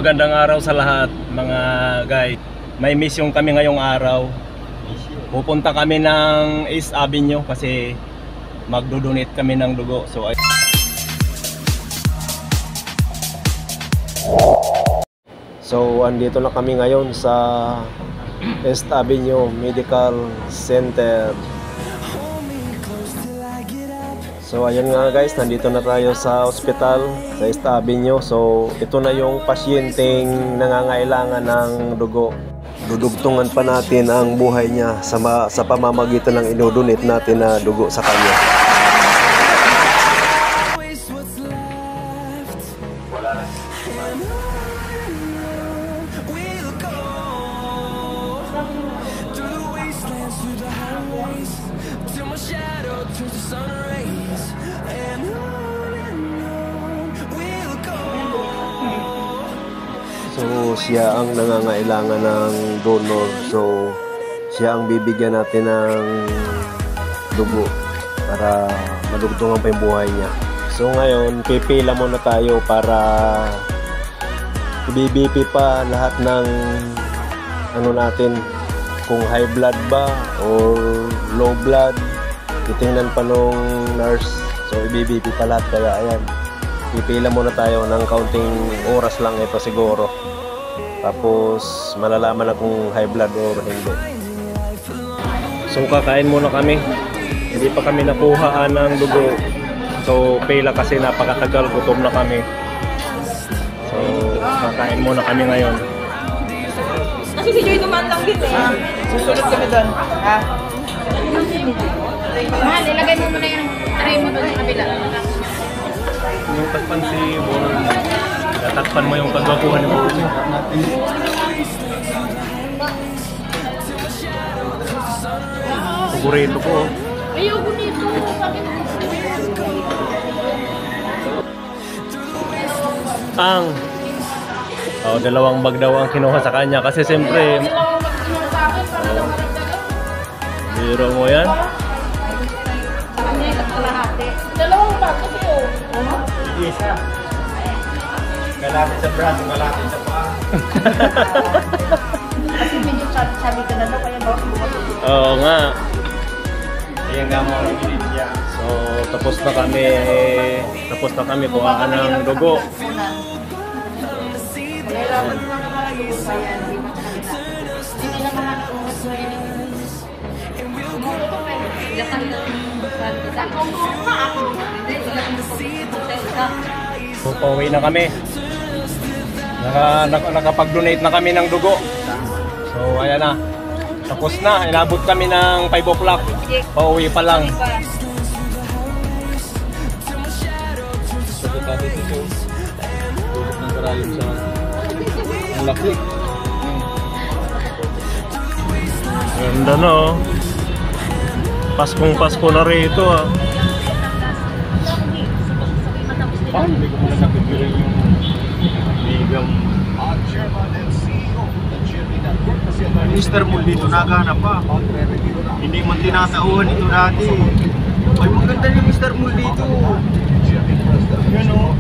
magandang araw sa lahat mga guys. May mission kami ngayong araw. Pupunta kami ng East Avenue kasi magdo-donate kami ng dugo. So andito na kami ngayon sa East Avenue Medical Center. So ayun nga guys, nandito na tayo sa ospital sa East Avenue. So ito na yung pasyenteng nangangailangan ng dugo. Dudugtungan pa natin ang buhay niya sa pamamagitan ng inodonate natin na dugo sa kanya. So siya ang nangangailangan ng donor. So siya ang bibigyan natin ng dugo para madugtungan pa yung buhay niya. So ngayon pipila muna tayo para i-BP pa lahat ng ano natin, kung high blood ba or low blood. Titingnan pa nung nurse. So i-BP pa lahat, kaya ayan, pipila muna tayo ng kaunting oras lang ito siguro. Tapos malalaman na kung high blood or hindi. So kakain muna kami. Hindi pa kami nakuhaan ng dugo. So pila kasi napakatagal, gutom na kami. So kakain muna kami ngayon. Kasi si Joy dumaan lang dito eh. Susunod kami doon. Ha? Mahal, ilagay mo muna yung tray mo doon sa kabila. Yung takpan si Bolo. Tatakpan mo yung kagwapuhan ni Bolo. Paborito ko. Ayoko nito. Ang dalawang bag daw ang kinuha sa kanya kasi siyempre biro mo yan. Dalawang bag kasi yun. Isa. Kalapit sa braso, kalapit sa paa. Kasi medyo sabi ka na daw, kaya daw bumatuloy. Oo nga. Ayan nga mo ang siya. So tapos na kami kuhaan ng dugo. So pauwi na kami. Nakapag-donate na kami ng dugo. So ayan na. Tapos na, inabot kami ng 5 o'clock. Pauwi pa lang. Ang laki. Ganda na oh. Paskong Pasko na rito ah. Hindi ko muna nakikira yung ligam. Mr. Mool dito naghanap pa. Hindi man tinatauhan ito dati. Ay, maganda ni Mr. Mool dito. Yan o.